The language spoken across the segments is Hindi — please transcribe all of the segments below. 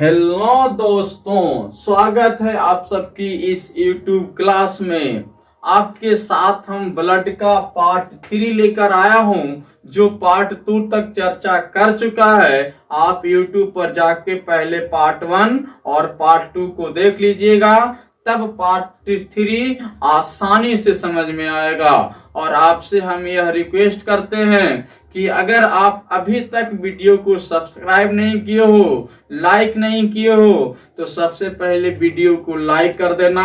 हेलो दोस्तों, स्वागत है आप सबकी इस YouTube क्लास में। आपके साथ हम ब्लड का पार्ट 3 लेकर आया हूं, जो पार्ट 2 तक चर्चा कर चुका है। आप YouTube पर जाके पहले पार्ट 1 और पार्ट 2 को देख लीजिएगा, तब पार्ट 3 आसानी से समझ में आएगा। और आपसे हम यह रिक्वेस्ट करते हैं कि अगर आप अभी तक वीडियो को सब्सक्राइब नहीं किए हो, लाइक नहीं किए हो, तो सबसे पहले वीडियो को लाइक कर देना,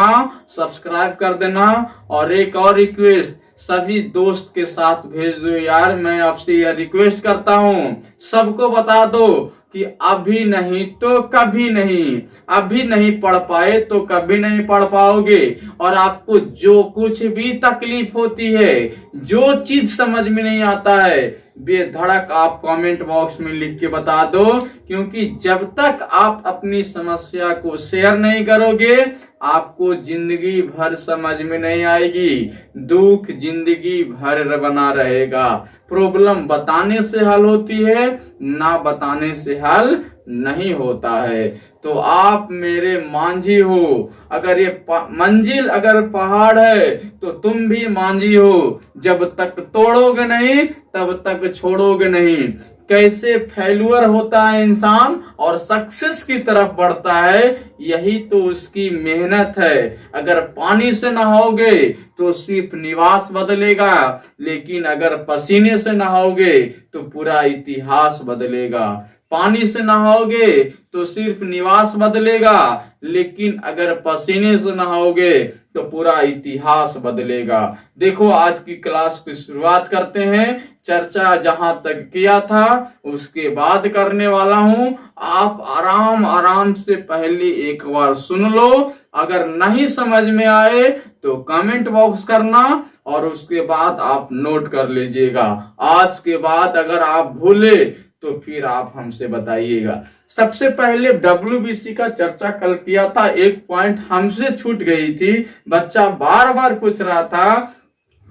सब्सक्राइब कर देना। और एक और रिक्वेस्ट, सभी दोस्त के साथ भेज दो यार। मैं आपसे यह रिक्वेस्ट करता हूं, सबको बता दो कि अभी नहीं तो कभी नहीं, अभी नहीं पढ़ पाए तो कभी नहीं पढ़ पाओगे। और आपको जो कुछ भी तकलीफ होती है, जो चीज समझ में नहीं आता है, बेधड़क आप कमेंट बॉक्स में लिख के बता दो, क्योंकि जब तक आप अपनी समस्या को शेयर नहीं करोगे, आपको जिंदगी भर समझ में नहीं आएगी। दुख जिंदगी भर बना रहेगा। प्रॉब्लम बताने से हल होती है, ना बताने से हल नहीं होता है। तो आप मेरे मांझी हो, अगर ये मंजिल अगर पहाड़ है तो तुम भी मांझी हो। जब तक तोड़ोगे नहीं तब तक छोड़ोगे नहीं। कैसे फेल्यूर होता है इंसान और सक्सेस की तरफ बढ़ता है, यही तो उसकी मेहनत है। अगर पानी से नहाओगे तो सिर्फ निवास बदलेगा, लेकिन अगर पसीने से नहाओगे तो पूरा इतिहास बदलेगा। पानी से नहाओगे तो सिर्फ निवास बदलेगा, लेकिन अगर पसीने से नहाओगे तो पूरा इतिहास बदलेगा। देखो, आज की क्लास की शुरुआत करते हैं। चर्चा जहां तक किया था उसके बाद करने वाला हूं। आप आराम आराम से पहले एक बार सुन लो। अगर नहीं समझ में आए तो कमेंट बॉक्स करना, और उसके बाद आप नोट कर लीजिएगा। आज के बाद अगर आप भूले तो फिर आप हमसे बताइएगा। सबसे पहले WBC का चर्चा कल किया था। एक पॉइंट हमसे छूट गई थी। बच्चा बार बार पूछ रहा था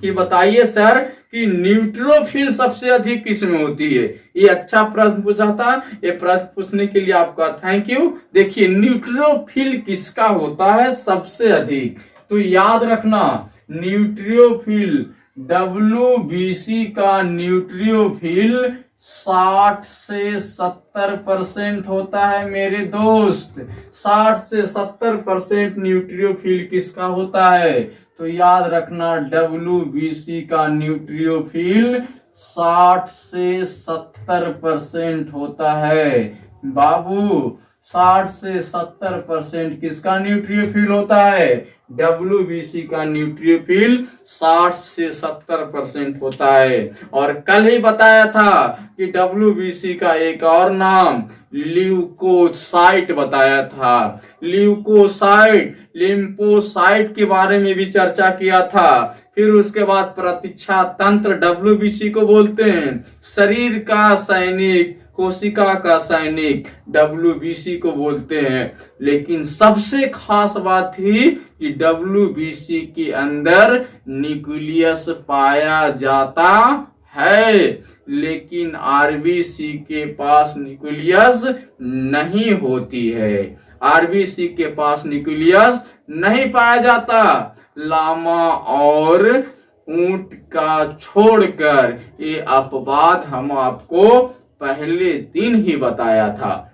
कि बताइए सर कि न्यूट्रोफिल सबसे अधिक किसमें होती है। ये अच्छा प्रश्न पूछा था। ये प्रश्न पूछने के लिए आपका थैंक यू। देखिए, न्यूट्रोफिल किसका होता है सबसे अधिक, तो याद रखना न्यूट्रोफिल, WBC का न्यूट्रोफिल 60 से 70% होता है मेरे दोस्त। 60 से 70% न्यूट्रोफिल किसका होता है, तो याद रखना WBC का न्यूट्रोफिल 60 से 70% होता है। बाबू, 60 से 70% किसका न्यूट्रोफिल होता है, WBC का न्यूट्रोफिल 60 से 70% होता है। और कल ही बताया था कि WBC का एक और नाम ल्यूकोसाइट बताया था। ल्यूकोसाइट, लिम्फोसाइट के बारे में भी चर्चा किया था। फिर उसके बाद प्रतीक्षा तंत्र WBC को बोलते हैं। शरीर का सैनिक, कोशिका का सैनिक WBC को बोलते हैं। लेकिन सबसे खास बात थी कि WBC के अंदर न्यूक्लियस पाया जाता है, लेकिन RBC के पास न्यूक्लियस नहीं होती है। RBC के पास न्यूक्लियस नहीं पाया जाता। लामा और ऊंट का छोड़कर, ये अपवाद हम आपको पहले दिन ही बताया था।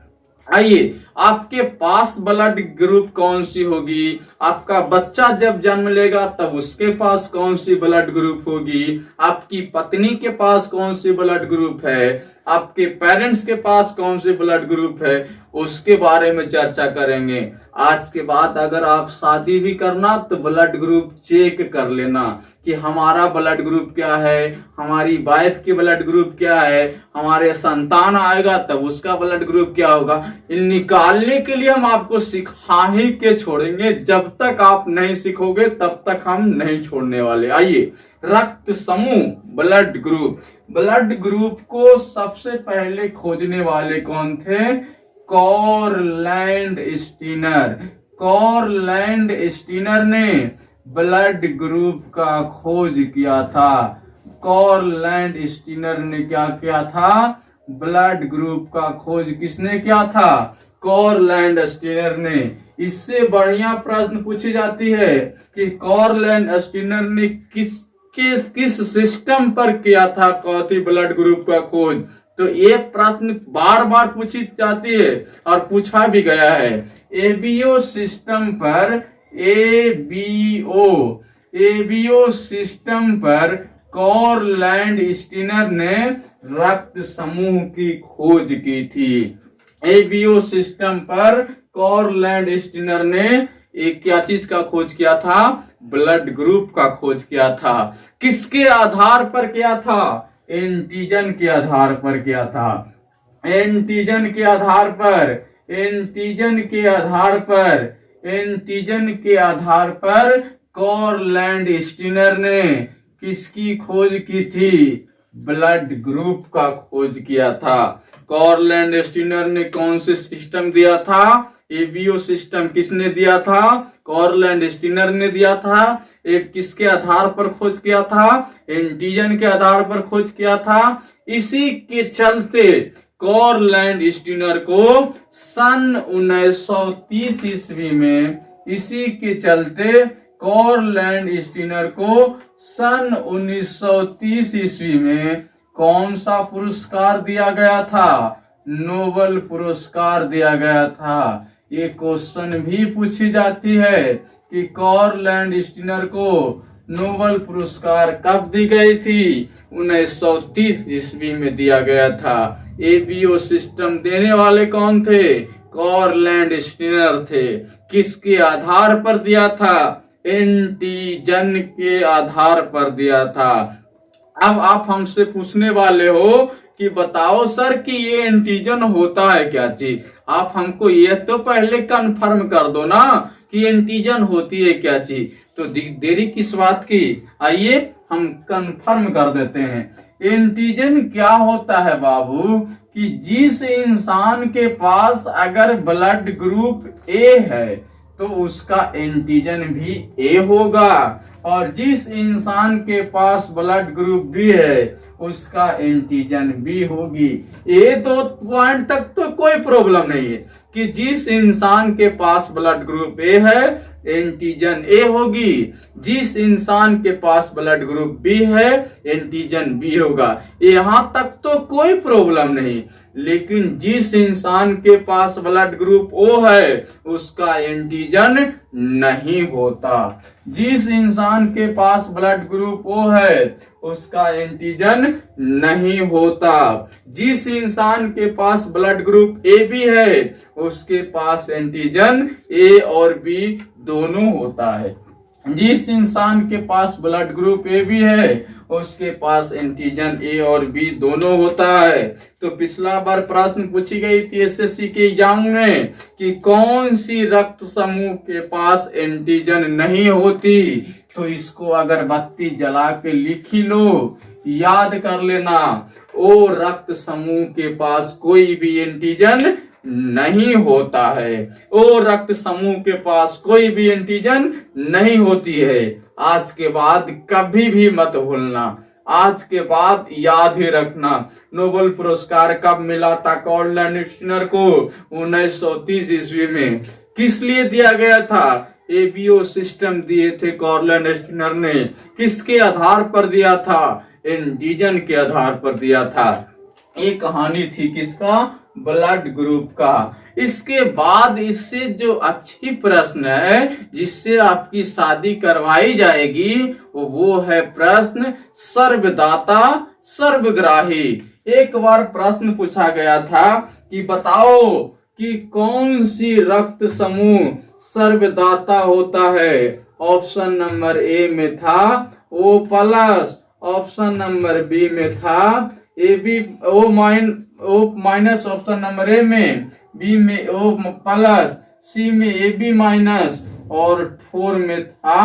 आइए, आपके पास ब्लड ग्रुप कौन सी होगी, आपका बच्चा जब जन्म लेगा तब उसके पास कौन सी ब्लड ग्रुप होगी, आपकी पत्नी के पास कौन सी ब्लड ग्रुप है, आपके पेरेंट्स के पास कौन सी ब्लड ग्रुप है, उसके बारे में चर्चा करेंगे। आज के बाद अगर आप शादी भी करना तो ब्लड ग्रुप चेक कर लेना कि हमारा ब्लड ग्रुप क्या है, हमारी वाइफ की ब्लड ग्रुप क्या है, हमारे संतान आएगा तब उसका ब्लड ग्रुप क्या होगा। इन निकालने के लिए हम आपको सिखा ही के छोड़ेंगे। जब तक आप नहीं सीखोगे तब तक हम नहीं छोड़ने वाले। आइए, रक्त समूह, ब्लड ग्रुप। ब्लड ग्रुप को सबसे पहले खोजने वाले कौन थे, कॉरलैंड स्टीनर। कॉरलैंड स्टीनर ने ब्लड ग्रुप का खोज किया था। कॉरलैंड स्टीनर ने क्या किया था, ब्लड ग्रुप का खोज किसने किया था, कॉरलैंड स्टीनर ने। इससे बढ़िया प्रश्न पूछी जाती है कि कॉरलैंड स्टीनर ने किस सिस्टम पर किया था कॉथी ब्लड ग्रुप का खोज। तो ये प्रश्न बार बार पूछी जाती है और पूछा भी गया है। एबीओ सिस्टम पर एबीओ सिस्टम पर कॉरलैंड स्टीनर ने रक्त समूह की खोज की थी। एबीओ सिस्टम पर कॉरलैंड स्टीनर ने एक क्या चीज का खोज किया था? ब्लड ग्रुप का खोज किया था। किसके आधार पर किया था? एंटीजन के आधार पर किया था। एंटीजन के आधार पर कॉरलैंड स्टीनर ने किसकी खोज की थी? ब्लड ग्रुप का खोज किया था। कॉरलैंड स्टीनर ने कौन से सिस्टम दिया था? एबीओ सिस्टम किसने दिया था? कॉरलैंड स्टीनर ने दिया था। एक किसके आधार पर खोज किया था? एंटीजन के आधार पर खोज किया था। इसी के चलते कॉरलैंड स्टीनर को सन 1930 ईस्वी में कॉरलैंड स्टीनर को सन 1930 ईस्वी में कौन सा पुरस्कार दिया गया था? नोबेल पुरस्कार दिया गया था। ये क्वेश्चन भी पूछी जाती है कि कॉरलैंड स्टीनर को नोबेल पुरस्कार कब दी गई थी? 1930 ईस्वी में दिया गया था। एबीओ सिस्टम देने वाले कौन थे? कॉरलैंड स्टीनर थे। किसके आधार पर दिया था? एंटीजन के आधार पर दिया था। अब आप हमसे पूछने वाले हो कि बताओ सर कि ये एंटीजन होता है क्या चीज? आप हमको ये तो पहले कंफर्म कर दो ना कि एंटीजन होती है क्या चीज। तो देरी किस बात की? आइए हम कंफर्म कर देते हैं। एंटीजन क्या होता है बाबू कि जिस इंसान के पास अगर ब्लड ग्रुप ए है तो उसका एंटीजन भी ए होगा, और जिस इंसान के पास ब्लड ग्रुप बी है उसका एंटीजन बी होगी। ये दो पॉइंट तक तो कोई प्रॉब्लम नहीं है कि जिस इंसान के पास ब्लड ग्रुप ए है एंटीजन ए होगी, जिस इंसान के पास ब्लड ग्रुप बी है एंटीजन बी होगा। यहां तक तो कोई प्रॉब्लम नहीं। लेकिन जिस इंसान के पास ब्लड ग्रुप ओ है उसका एंटीजन नहीं होता। जिस इंसान के पास ब्लड ग्रुप ओ है उसका एंटीजन नहीं होता। जिस इंसान के पास ब्लड ग्रुप ए बी है उसके पास एंटीजन ए और बी दोनों होता है। जिस इंसान के पास ब्लड ग्रुप ए बी है उसके पास एंटीजन ए और बी दोनों होता है। तो पिछला बार प्रश्न पूछी गई थी एसएससी के एग्जाम में कि कौन सी रक्त समूह के पास एंटीजन नहीं होती। तो इसको अगरबत्ती जला के लिख ही लो, याद कर लेना। ओ रक्त समूह के पास कोई भी एंटीजन नहीं होता है। ओ रक्त समूह के पास कोई भी एंटीजन नहीं होती है। आज के बाद कभी भी मत भूलना, आज के बाद याद ही रखना। नोबेल पुरस्कार कब मिला था कॉरलैंड स्टीनर को? 1930 ईस्वी में। किस लिए दिया गया था? एबीओ सिस्टम दिए थे कॉरलैंड स्टीनर ने। किसके आधार पर दिया था? एंटीजन के आधार पर दिया था। ये कहानी थी किसका? ब्लड ग्रुप का। इसके बाद इससे जो अच्छी प्रश्न है जिससे आपकी शादी करवाई जाएगी वो है प्रश्न सर्वदाता सर्वग्राही। एक बार प्रश्न पूछा गया था कि बताओ कि कौन सी रक्त समूह सर्वदाता होता है। ऑप्शन नंबर ए में था O plus, option number B में था A B O minus, option number A में, बी में ओ प्लस, सी में ए बी माइनस और 4 में था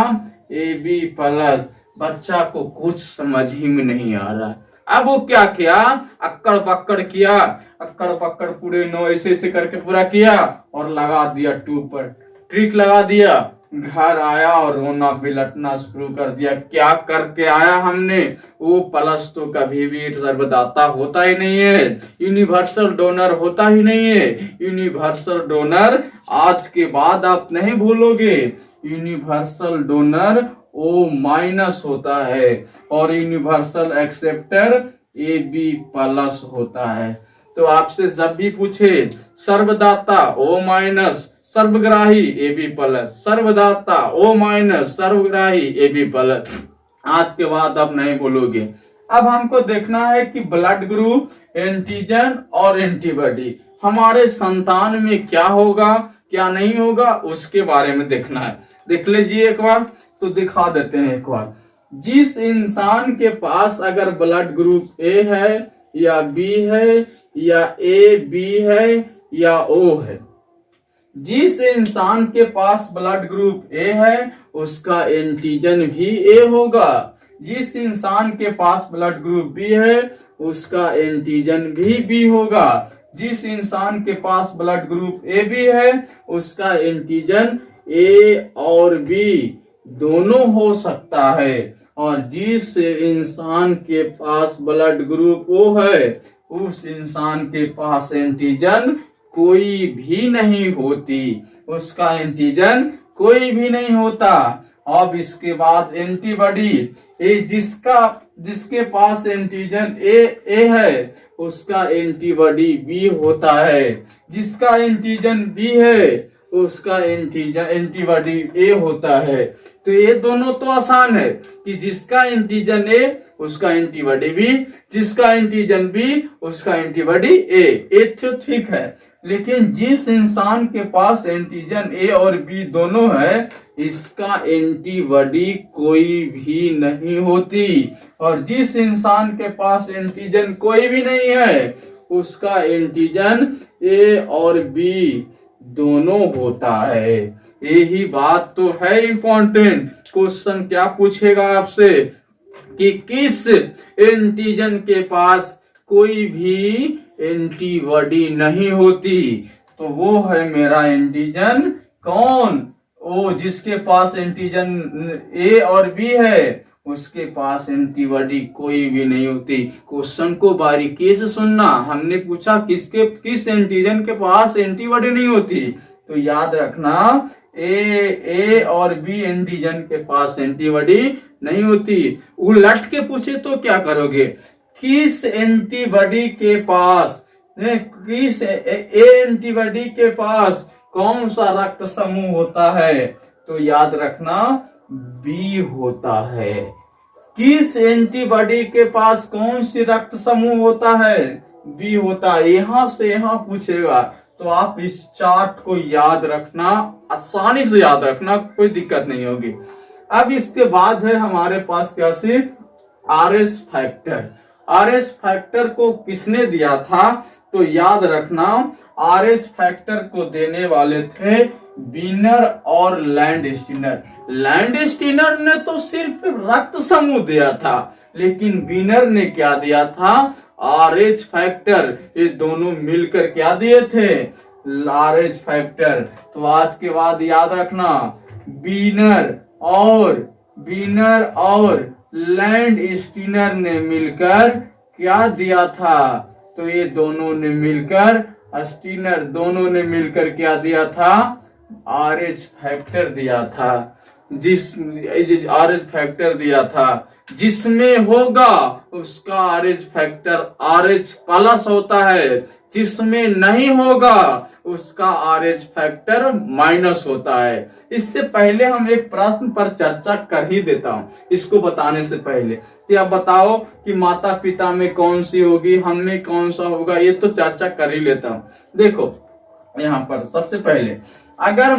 ए बी प्लस। बच्चा को कुछ समझ ही में नहीं आ रहा। अब वो क्या किया? अक्कड़ बक्कड़ किया, अक्कड़ बक्कड़ पूरे 9 ऐसे ऐसे करके पूरा किया और लगा दिया 2 पर, ट्रिक लगा दिया घर आया और रोना बिलटना शुरू कर दिया। क्या करके आया हमने? वो प्लस तो कभी भी सर्वदाता होता ही नहीं है, यूनिवर्सल डोनर होता ही नहीं है। यूनिवर्सल डोनर आज के बाद आप नहीं भूलोगे, यूनिवर्सल डोनर O- होता है और यूनिवर्सल एक्सेप्टर AB+ होता है। तो आपसे जब भी पूछे सर्वदाता O-, सर्वग्राही AB+, सर्वदाता O-, सर्वग्राही AB+, आज के बाद अब नहीं बोलोगे। अब हमको देखना है कि ब्लड ग्रुप, एंटीजन और एंटीबॉडी हमारे संतान में क्या होगा क्या नहीं होगा, उसके बारे में देखना है। देख लीजिए एक बार, तो दिखा देते हैं एक बार। जिस इंसान के पास अगर ब्लड ग्रुप ए है या बी है या AB है या O है, जिस इंसान के पास ब्लड ग्रुप ए है उसका एंटीजन भी ए होगा। जिस इंसान के पास ब्लड ग्रुप बी है उसका एंटीजन भी बी होगा। जिस इंसान के पास ब्लड ग्रुप ए बी है उसका एंटीजन ए और बी दोनों हो सकता है। और जिस इंसान के पास ब्लड ग्रुप ओ है उस इंसान के पास एंटीजन कोई भी नहीं होती, उसका एंटीजन कोई भी नहीं होता। अब इसके बाद एंटीबॉडी, जिसके पास एंटीजन ए है उसका एंटीबॉडी बी होता है। जिसका एंटीजन बी है उसका एंटीबॉडी ए होता है। तो ये दोनों तो आसान है कि जिसका एंटीजन ए उसका एंटीबॉडी बी, जिसका एंटीजन बी उसका एंटीबॉडी ए तो ठीक है। लेकिन जिस इंसान के पास एंटीजन ए और बी दोनों है इसका एंटीबॉडी कोई भी नहीं होती। और जिस इंसान के पास एंटीजन कोई भी नहीं है उसका एंटीजन ए और बी दोनों होता है। यही बात तो है इंपॉर्टेंट। क्वेश्चन क्या पूछेगा आपसे कि किस एंटीजन के पास कोई भी एंटीबॉडी नहीं होती, तो वो है मेरा एंटीजन कौन? ओ, जिसके पास एंटीजन ए और बी है उसके पास एंटीबॉडी कोई भी नहीं होती। क्वेश्चन को बारीकी से सुनना। हमने पूछा किस एंटीजन के पास एंटीबॉडी नहीं होती, तो याद रखना ए और बी एंटीजन के पास एंटीबॉडी नहीं होती। उलट के पूछे तो क्या करोगे? किस एंटीबॉडी के पास, किस एंटीबॉडी के पास कौन सा रक्त समूह होता है, तो याद रखना बी होता है। किस एंटीबॉडी के पास कौन सी रक्त समूह होता है? बी होता है। यहां से यहां पूछेगा तो आप इस चार्ट को याद रखना, आसानी से याद रखना, कोई दिक्कत नहीं होगी। अब इसके बाद है हमारे पास क्या सी आरएस फैक्टर। आरएस फैक्टर को किसने दिया था, तो याद रखना आरएस फैक्टर को देने वाले थे बीनर और लैंडस्टीनर। लैंडस्टीनर ने तो सिर्फ रक्त समूह दिया था, लेकिन बीनर ने क्या दिया था? RH factor. ये दोनों मिलकर क्या दिए थे? RH factor. तो आज के बाद याद रखना बीनर और लैंडस्टीनर ने मिलकर क्या दिया था? तो ये दोनों ने मिलकर, स्टीनर दोनों ने मिलकर क्या दिया था? आरएच फैक्टर दिया था। आरएच फैक्टर दिया था जिसमें होगा उसका आरएच फैक्टर RH+ होता है, जिसमें नहीं होगा उसका आरएच फैक्टर माइनस होता है। इससे पहले हम एक प्रश्न पर चर्चा कर ही देता हूं, इसको बताने से पहले कि आप बताओ कि माता पिता में कौन सी होगी, हम में कौन सा होगा, ये तो चर्चा कर ही लेता हूं। देखो यहाँ पर सबसे पहले अगर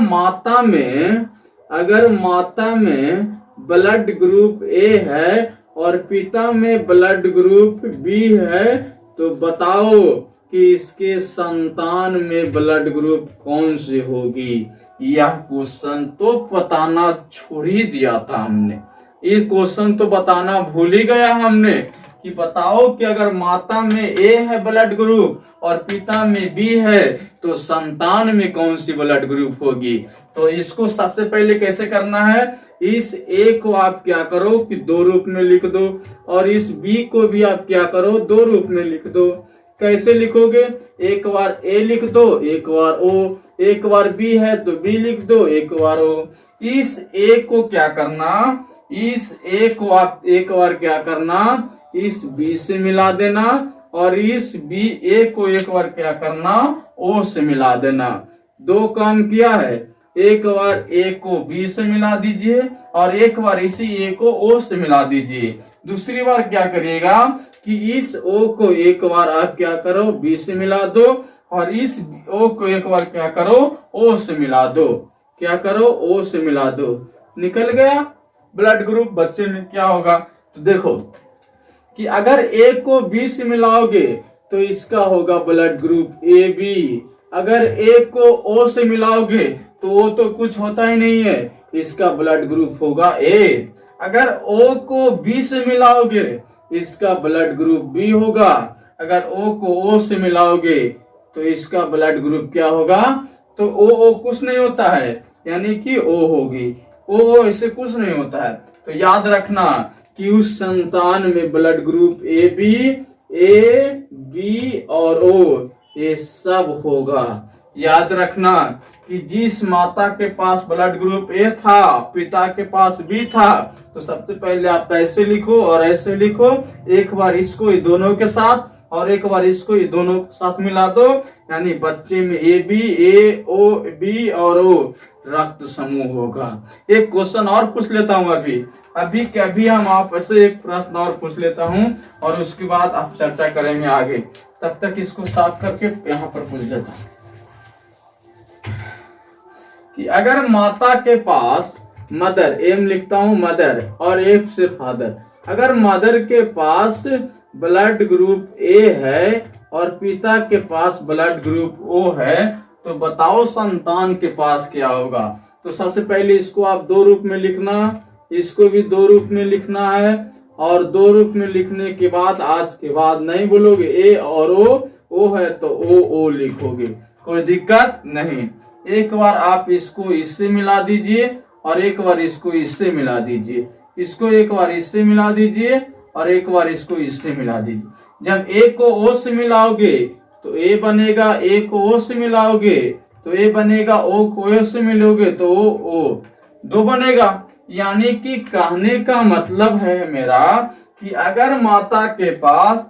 माता में ब्लड ग्रुप ए है और पिता में ब्लड ग्रुप बी है, तो बताओ कि इसके संतान में ब्लड ग्रुप कौन सी होगी। यह क्वेश्चन तो बताना छोड़ ही दिया था हमने, ये क्वेश्चन तो बताना भूल ही गया हमने कि बताओ कि अगर माता में ए है ब्लड ग्रुप और पिता में बी है तो संतान में कौन सी ब्लड ग्रुप होगी। तो इसको सबसे पहले कैसे करना है, इस ए को आप क्या करो कि दो रूप में लिख दो और इस बी को भी आप क्या करो दो रूप में लिख दो। कैसे लिखोगे, एक बार ए लिख दो, एक बार ओ, एक बार बी है तो बी लिख दो, एक बार ओ। इस ए को क्या करना, इस ए को आप एक बार क्या करना, इस बी से मिला देना और इस बी ए को एक बार क्या करना, ओ से मिला देना। दो काम किया है, एक बार ए को बी से मिला दीजिए और एक बार इसी ए को ओ से मिला दीजिए। दूसरी बार क्या करिएगा कि इस ओ को एक बार आप क्या करो बी से मिला दो और इस ओ को एक बार क्या करो ओ से मिला दो, क्या करो ओ से मिला दो। निकल गया ब्लड ग्रुप। बच्चे में क्या होगा, तो देखो कि अगर ए को बी से मिलाओगे तो इसका होगा ब्लड ग्रुप ए बी। अगर ए को ओ से मिलाओगे तो वो तो कुछ होता ही नहीं है, इसका ब्लड ग्रुप होगा ए। अगर ओ को बी से मिलाओगे इसका ब्लड ग्रुप बी होगा। अगर ओ को ओ से मिलाओगे तो इसका ब्लड ग्रुप क्या होगा, तो ओ कुछ नहीं होता है, यानी कि ओ होगी। ओ इससे कुछ नहीं होता है। तो याद रखना कि उस संतान में ब्लड ग्रुप ए बी और ओ ये सब होगा। याद रखना कि जिस माता के पास ब्लड ग्रुप ए था, पिता के पास बी था, तो सबसे पहले आप ऐसे लिखो और ऐसे लिखो, एक बार इसको ये दोनों के साथ और एक बार इसको ये दोनों के साथ मिला दो, यानी बच्चे में A B, A O B और ओ रक्त समूह होगा। एक क्वेश्चन और पूछ लेता हूँ अभी हम आपसे एक प्रश्न और पूछ लेता हूँ और उसके बाद आप चर्चा करेंगे आगे। तब तक इसको साफ करके यहाँ पर पूछ लेता हूँ कि अगर माता के पास मदर, एम लिखता हूं मदर और एफ से फादर, अगर मदर के पास ब्लड ग्रुप ए है और पिता के पास ब्लड ग्रुप ओ है तो बताओ संतान के पास क्या होगा। तो सबसे पहले इसको आप दो रूप में लिखना, इसको भी दो रूप में लिखना है और दो रूप में लिखने के बाद आज के बाद नहीं बोलोगे ए और ओ है तो ओ लिखोगे, कोई दिक्कत नहीं। एक बार आप इसको इससे मिला दीजिए और एक बार इसको इससे मिला दीजिए, इसको एक बार इससे मिला दीजिए और एक बार इसको इससे मिला दीजिए। जब ए को ओ से मिलाओगे तो ए बनेगा, ए को ओ से मिलाओगे तो ए बनेगा, ओ को ए से मिलोगे तो ओ दो बनेगा। यानी कि कहने का मतलब है मेरा कि अगर माता के पास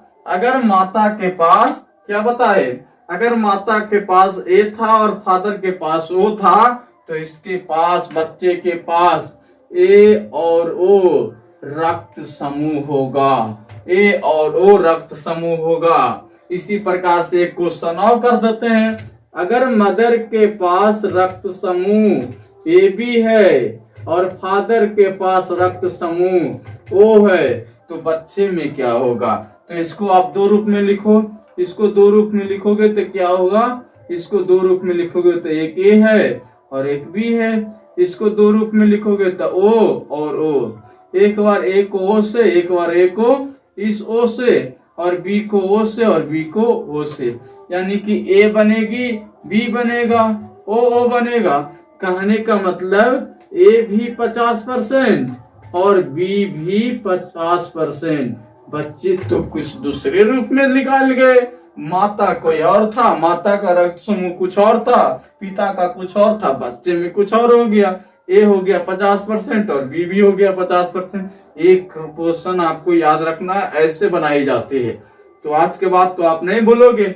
क्या बताए, अगर माता के पास ए था और फादर के पास ओ था तो इसके पास, बच्चे के पास ए और ओ रक्त समूह होगा, ए और ओ रक्त समूह होगा। इसी प्रकार से एक क्वेश्चन और कर देते हैं, अगर मदर के पास रक्त समूह ए बी है और फादर के पास रक्त समूह ओ है तो बच्चे में क्या होगा। तो इसको आप दो रूप में लिखो, इसको दो रूप में लिखोगे तो क्या होगा, इसको दो रूप में लिखोगे तो एक ए है और एक बी है, इसको दो रूप में लिखोगे तो ओ और ओ, एक बार ए को ओ से, एक बार ए को इस ओ से और बी को ओ से और बी को ओ से, यानी कि ए बनेगी, बी बनेगा, ओ बनेगा। कहने का मतलब ए भी 50% और बी भी 50%। बच्चे तो कुछ दूसरे रूप में निकाल गए, माता कोई और था, माता का रक्त समूह कुछ और था, पिता का कुछ और था, बच्चे में कुछ और हो गया। ए हो गया 50% और बी भी हो गया 50%। एक क्वेश्चन आपको याद रखना, ऐसे बनाई जाती है। तो आज के बाद तो आप नहीं बोलोगे।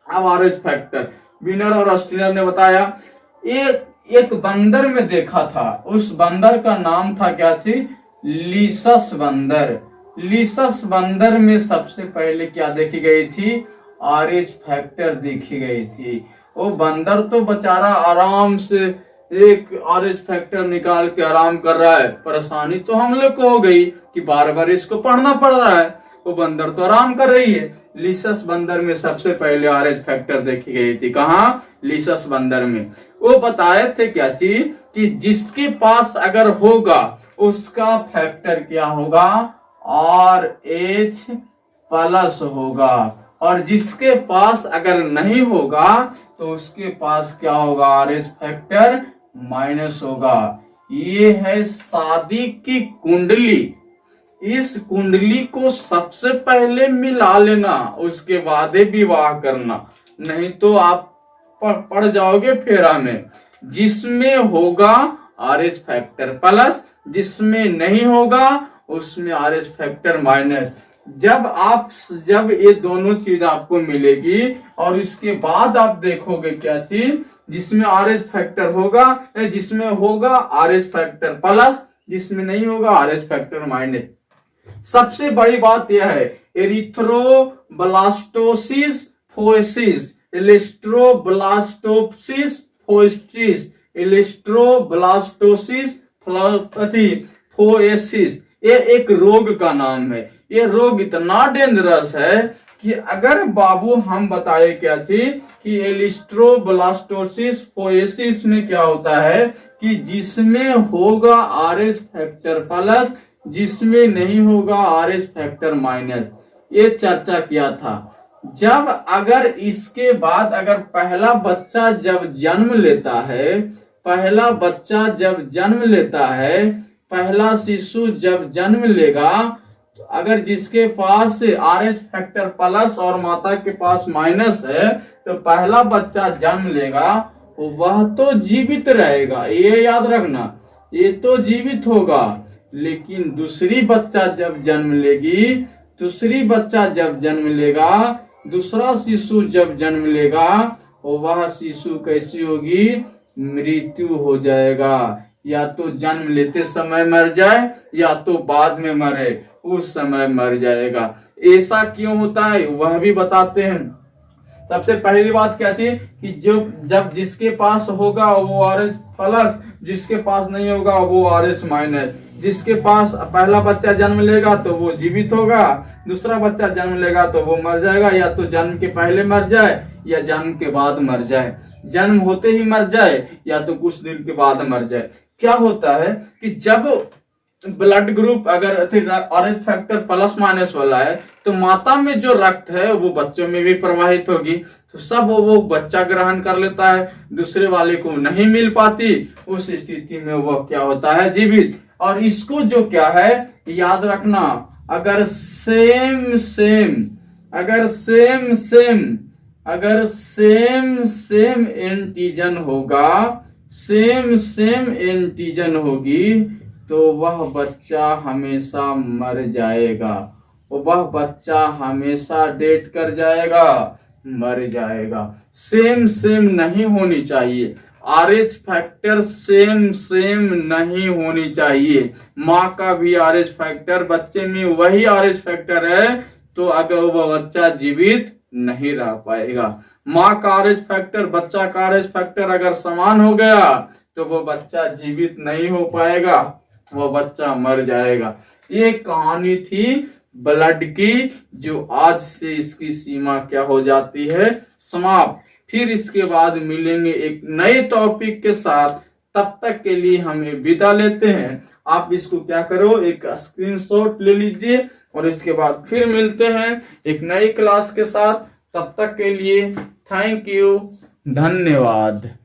अब आरएच फैक्टर विनर और ऑस्ट्रेलिया ने बताया, एक बंदर में देखा था, उस बंदर का नाम था क्या थी, लीसस बंदर। लीसस बंदर में सबसे पहले क्या देखी गई थी, आरएच फैक्टर देखी गई थी। वो बंदर तो बेचारा आराम से एक आरएच फैक्टर निकाल के आराम कर रहा है, परेशानी तो हम लोग को हो गई कि बार बार इसको पढ़ना पड़ रहा है। वो बंदर तो आराम कर रही है। लीसस बंदर में सबसे पहले आरएच फैक्टर देखी गई थी, कहाँ, लीसस बंदर में। वो बताए थे क्या चीज, कि जिसके पास अगर होगा उसका फैक्टर क्या होगा, RH प्लस होगा, और जिसके पास अगर नहीं होगा तो उसके पास क्या होगा, RH फैक्टर माइनस होगा। ये है शादी की कुंडली। इस कुंडली को सबसे पहले मिला लेना, उसके बाद ही विवाह करना, नहीं तो आप पड़ जाओगे फेरा में। जिसमें होगा RH फैक्टर प्लस, जिसमें नहीं होगा उसमें RH फैक्टर माइनस। जब ये दोनों चीज आपको मिलेगी और इसके बाद आप देखोगे क्या चीज, जिसमें RH फैक्टर होगा, जिसमें होगा RH फैक्टर प्लस, जिसमें नहीं होगा RH फैक्टर माइनस। सबसे बड़ी बात यह है, एरिथ्रोब्लास्टोसिस फोएसिस, इलेस्ट्रोब्लास्टोसिस फोएसिस, इलेस्ट्रोब्लास्टोसिस फोएसिस, ये एक रोग का नाम है। ये रोग इतना डेंजरस है कि अगर बाबू हम बताए क्या थी कि एलिस्ट्रोब्लास्टोसिस फोएसिस में क्या होता है कि जिसमें होगा RH फैक्टर प्लस, जिसमें नहीं होगा RH फैक्टर माइनस। ये चर्चा किया था। जब अगर इसके बाद अगर पहला बच्चा जब जन्म लेता है, पहला बच्चा जब जन्म लेता है, पहला शिशु जब जन्म लेगा, तो अगर जिसके पास RH फैक्टर प्लस और माता के पास माइनस है, तो पहला बच्चा जन्म लेगा वह तो जीवित रहेगा, ये याद रखना, ये तो जीवित होगा। लेकिन दूसरी बच्चा जब जन्म लेगी, दूसरी बच्चा जब जन्म लेगा, दूसरा शिशु जब जन्म लेगा, वह शिशु कैसी होगी, मृत्यु हो जाएगा। या तो जन्म लेते समय मर जाए या तो बाद में मरे, उस समय मर जाएगा। ऐसा क्यों होता है वह भी बताते हैं। सबसे पहली बात क्या थी कि जब जिसके पास होगा वो RH प्लस, जिसके पास नहीं होगा वो RH माइनस। जिसके पास पहला बच्चा जन्म लेगा तो वो जीवित होगा, दूसरा बच्चा जन्म लेगा तो वो मर जाएगा, या तो जन्म के पहले मर जाए या जन्म के बाद मर जाए, जन्म होते ही मर जाए या तो कुछ दिन के बाद मर जाए। क्या होता है कि जब ब्लड ग्रुप अगर RH फैक्टर प्लस माइनस वाला है तो माता में जो रक्त है वो बच्चों में भी प्रवाहित होगी, तो सब वो बच्चा ग्रहण कर लेता है, दूसरे वाले को नहीं मिल पाती। उस स्थिति में वो क्या होता है, जीवित। और इसको जो क्या है याद रखना, अगर सेम एंटीजन होगा, सेम एंटीजन होगी, तो वह बच्चा हमेशा मर जाएगा, वह बच्चा हमेशा डेथ कर जाएगा, मर जाएगा। सेम नहीं होनी चाहिए, RH फैक्टर सेम नहीं होनी चाहिए। माँ का भी RH फैक्टर बच्चे में वही RH फैक्टर है, तो अगर वह बच्चा जीवित नहीं रह पाएगा। माँ का RH फैक्टर बच्चा का RH फैक्टर अगर समान हो गया तो वो बच्चा जीवित नहीं हो पाएगा, वो बच्चा मर जाएगा। ये कहानी थी ब्लड की, जो आज से इसकी सीमा क्या हो जाती है, समाप्त। फिर इसके बाद मिलेंगे एक नए टॉपिक के साथ, तब तक के लिए हमें विदा लेते हैं। आप इसको क्या करो, एक स्क्रीनशॉट ले लीजिए और इसके बाद फिर मिलते हैं एक नई क्लास के साथ। तब तक के लिए थैंक यू, धन्यवाद।